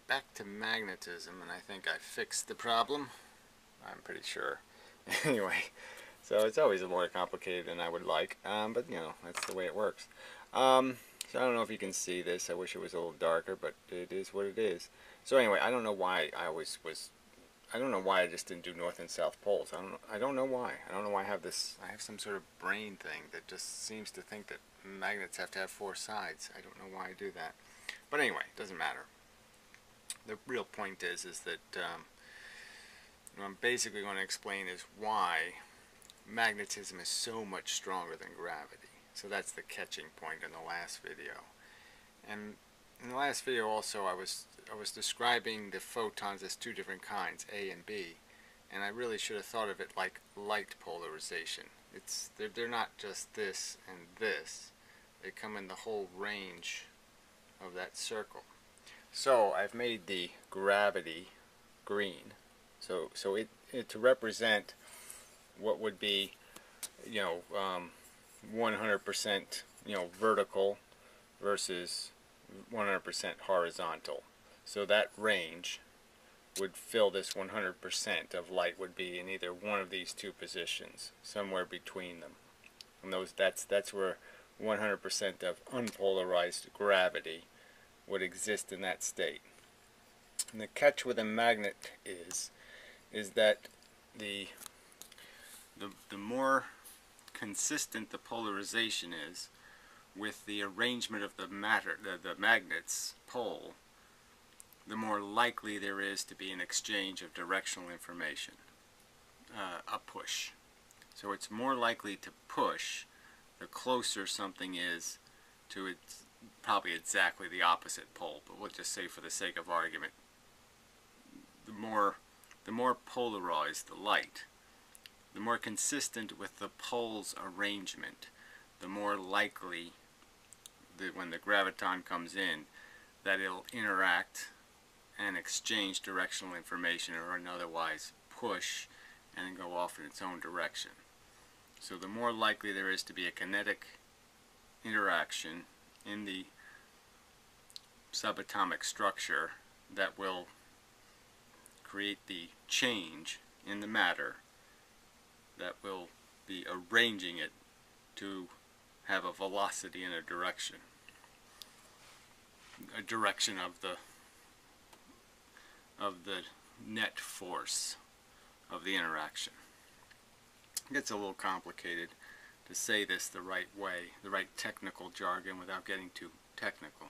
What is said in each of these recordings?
back to magnetism, and I think I fixed the problem. I'm pretty sure. Anyway, so it's always more complicated than I would like, but you know, that's the way it works. So I don't know if you can see this. I wish it was a little darker, but it is what it is. So anyway, I don't know why I don't know why I just didn't do north and south poles. I don't know why. I don't know why I have this. I have some sort of brain thing that just seems to think that magnets have to have four sides. I don't know why I do that. But anyway, it doesn't matter. The real point is that what I'm basically going to explain is why magnetism is so much stronger than gravity. So that's the catching point in the last video. And in the last video also I was describing the photons as two different kinds, A and B, and I really should have thought of it like light polarization. They're not just this and this. They come in the whole range of that circle. So I've made the gravity green. So it to represent what would be, 100%, vertical versus 100% horizontal. So that range would fill this 100% of light would be in either one of these two positions, somewhere between them. And that's where 100% of unpolarized gravity would exist in that state. And the catch with a magnet is that the more consistent the polarization is with the arrangement of the magnet's pole, the more likely there is to be an exchange of directional information, a push. So it's more likely to push the closer something is to its probably exactly the opposite pole, but we'll just say for the sake of argument, the more polarized the light, the more consistent with the pole's arrangement, the more likely that when the graviton comes in that it'll interact and exchange directional information or otherwise push and go off in its own direction. So the more likely there is to be a kinetic interaction in the subatomic structure that will create the change in the matter that will be arranging it to have a velocity in a direction of the net force of the interaction. It gets a little complicated to say this the right way, the right technical jargon without getting too technical.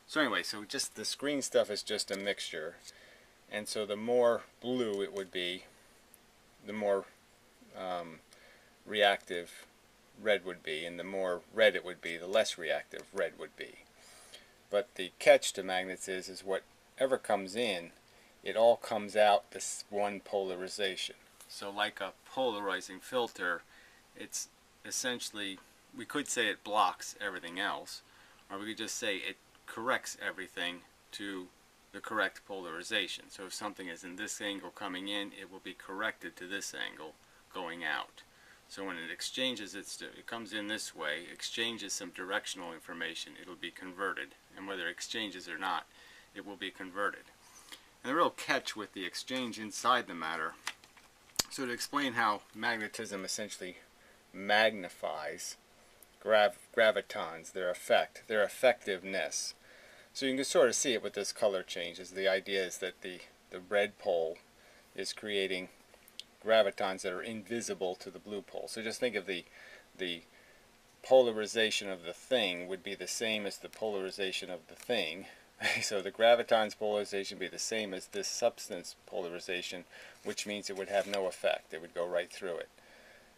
So anyway, so just the screen stuff is just a mixture, and so the more blue it would be, the more reactive red would be, and the more red it would be, the less reactive red would be. But the catch to magnets is whatever comes in, it all comes out this one polarization. So like a polarizing filter, it's essentially, we could say it blocks everything else, or we could just say it corrects everything to the correct polarization. So if something is in this angle coming in, it will be corrected to this angle going out. So when it exchanges, it comes in this way, exchanges some directional information, it'll be converted. And whether it exchanges or not, it will be converted. And the real catch with the exchange inside the matter, so to explain how magnetism essentially magnifies gravitons, their effectiveness. So you can sort of see it with this color changes. The idea is that the red pole is creating gravitons that are invisible to the blue pole. So just think of the polarization of the thing would be the same as the polarization of the thing. So the graviton's polarization would be the same as this substance polarization, which means it would have no effect. It would go right through it.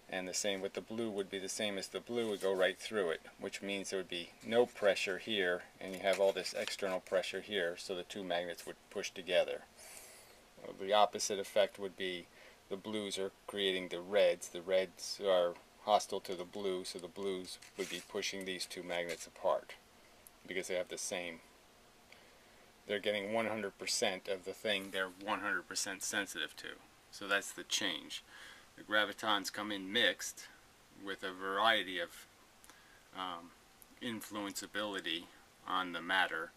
And the same with the blue would be the same as the blue would go right through it, which means there would be no pressure here, and you have all this external pressure here, so the two magnets would push together. The opposite effect would be the blues are creating the reds. The reds are hostile to the blue, so the blues would be pushing these two magnets apart because they have the same. They're getting 100% of the thing they're 100% sensitive to. So that's the change. The gravitons come in mixed with a variety of influenceability on the matter,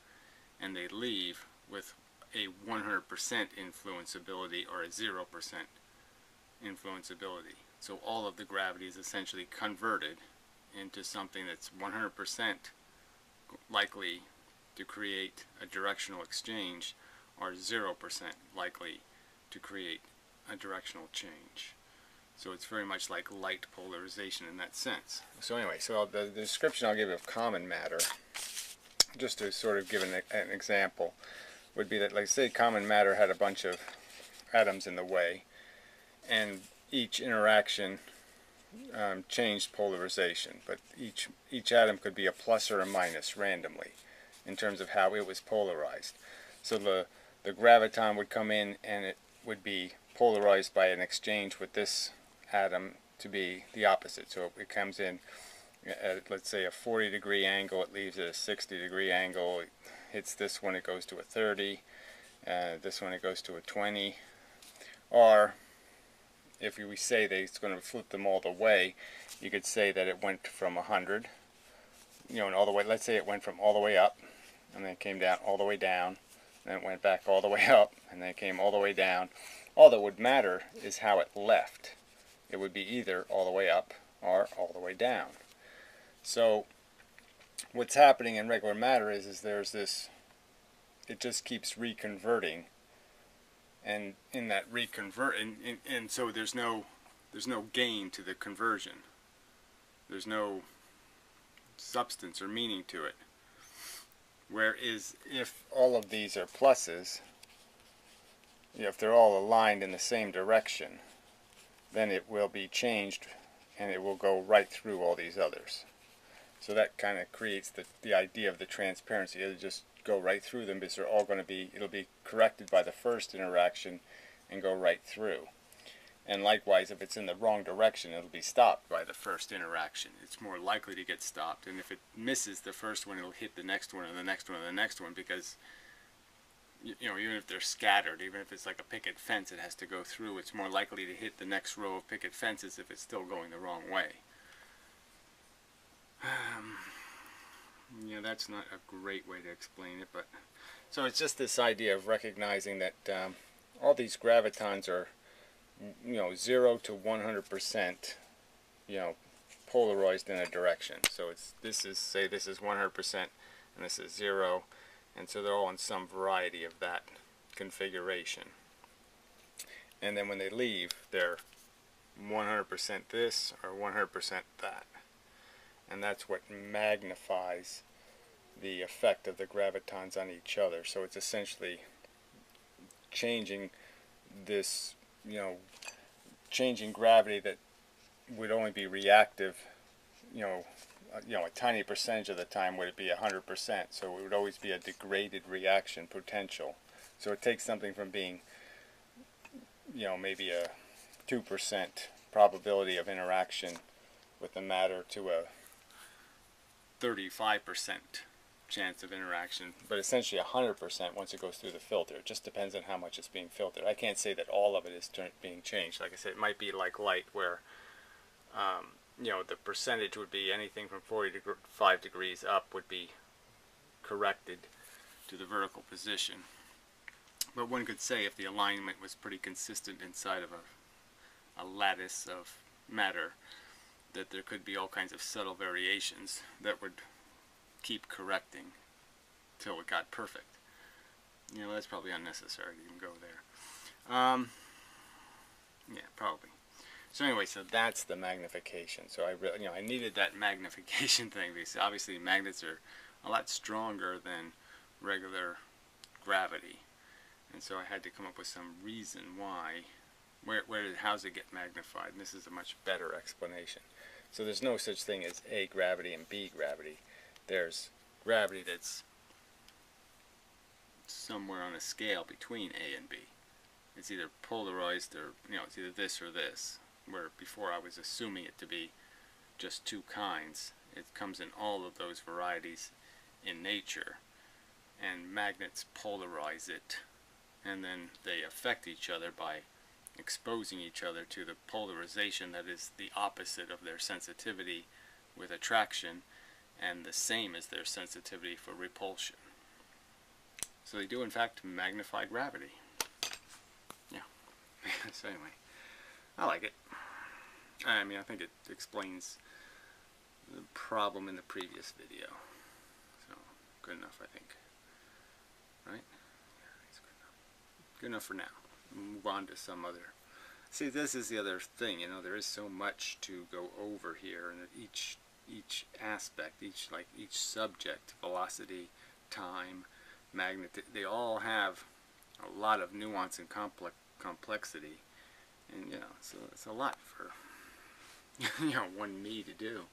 and they leave with a 100% influenceability or a 0% influenceability. So all of the gravity is essentially converted into something that's 100% likely to create a directional exchange or 0% likely to create a directional change. So it's very much like light polarization in that sense. So anyway, so the description I'll give of common matter, just to sort of give an example, would be that, like, say common matter had a bunch of atoms in the way, and each interaction changed polarization, but each atom could be a plus or a minus randomly in terms of how it was polarized. So the graviton would come in and it would be polarized by an exchange with this atom to be the opposite. So it comes in at, let's say, a 40-degree angle, it leaves at a 60-degree angle, it hits this one, it goes to a 30, this one it goes to a 20, or if we say that it's going to flip them all the way, you could say that it went from 100, you know, and all the way, let's say it went from all the way up, and then it came down all the way down, and then it went back all the way up, and then it came all the way down. All that would matter is how it left. It would be either all the way up or all the way down. So what's happening in regular matter is there's this, it just keeps reconverting, and in that and so there's no gain to the conversion. There's no substance or meaning to it. Whereas if all of these are pluses, you know, if they're all aligned in the same direction, then it will be changed and it will go right through all these others. So that kind of creates the idea of the transparency. It'll just go right through them because they're all going to be, it'll be corrected by the first interaction and go right through. And likewise, if it's in the wrong direction, it'll be stopped by the first interaction. It's more likely to get stopped. And if it misses the first one, it'll hit the next one and the next one and the next one, because, you know, even if they're scattered, even if it's like a picket fence it has to go through, it's more likely to hit the next row of picket fences if it's still going the wrong way. Yeah, that's not a great way to explain it, but so it's just this idea of recognizing that all these gravitons are, you know, 0 to 100%, you know, polarized in a direction. So it's, this is, say this is 100% and this is 0, and so they're all in some variety of that configuration. And then when they leave, they're 100% this or 100% that. And that's what magnifies the effect of the gravitons on each other. So it's essentially changing this, you know, changing gravity that would only be reactive, you know, a tiny percentage of the time would it be 100%. So it would always be a degraded reaction potential. So it takes something from being, you know, maybe a 2% probability of interaction with the matter to a 35% chance of interaction, but essentially 100% once it goes through the filter. It just depends on how much it's being filtered. I can't say that all of it is being changed. Like I said, it might be like light, where you know, the percentage would be anything from 45 degrees up would be corrected to the vertical position. But one could say if the alignment was pretty consistent inside of a lattice of matter, that there could be all kinds of subtle variations that would keep correcting till it got perfect. You know, that's probably unnecessary to even go there. Yeah, probably. So anyway, so that's the magnification. So I really, you know, I needed that magnification thing because obviously magnets are a lot stronger than regular gravity, and so I had to come up with some reason why. How's it get magnified? And this is a much better explanation. So there's no such thing as A gravity and B gravity. There's gravity that's somewhere on a scale between A and B. It's either polarized or, you know, it's either this or this. Where before I was assuming it to be just two kinds. It comes in all of those varieties in nature. And magnets polarize it. And then they affect each other by exposing each other to the polarization that is the opposite of their sensitivity with attraction and the same as their sensitivity for repulsion. So they do in fact magnify gravity. Yeah. So anyway, I like it. I mean, I think it explains the problem in the previous video. So, good enough, I think. Right? Yeah, it's good enough. Good enough for now. Move on to some other. See, this is the other thing, you know, there is so much to go over here, and each aspect, each subject, velocity, time, magnetism, they all have a lot of nuance and complexity, and you know, it's a lot for you know, one me to do.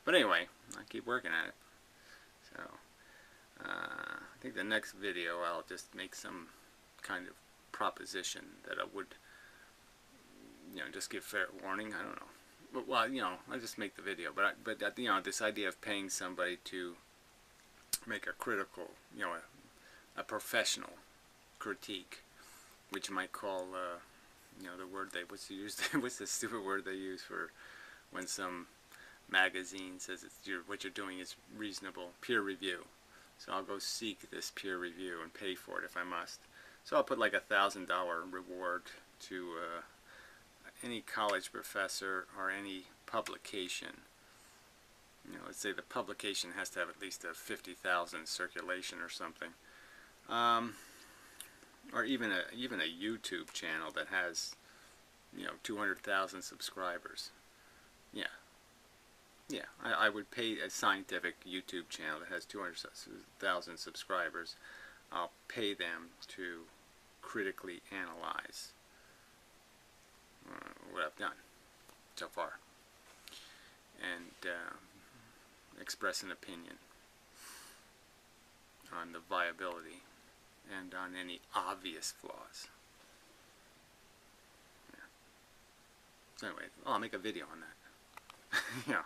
But anyway, I keep working at it. So I think the next video I'll just make some kind of proposition that I would, you know, just give fair warning. I don't know. But, well, you know, I'll just make the video. But you know, this idea of paying somebody to make a critical, you know, a professional critique, which you might call, you know, the word what's the stupid word they use for when some magazine says what you're doing is reasonable, peer review. So I'll go seek this peer review and pay for it if I must. So I'll put like $1,000 reward to any college professor or any publication. You know, let's say the publication has to have at least a 50,000 circulation or something, or even a YouTube channel that has, you know, 200,000 subscribers. Yeah, I would pay a scientific YouTube channel that has 200,000 subscribers. I'll pay them to critically analyze what I've done so far and express an opinion on the viability and on any obvious flaws. Yeah. So anyway, I'll make a video on that. Yeah.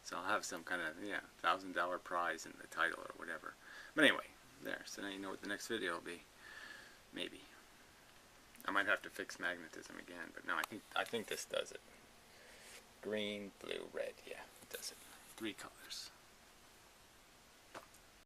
So I'll have some kind of, yeah, $1,000 prize in the title or whatever. But anyway, there. So now you know what the next video will be. Maybe. I might have to fix magnetism again, but no, I think this does it. Green, blue, red. Yeah, it does it. 3 colors.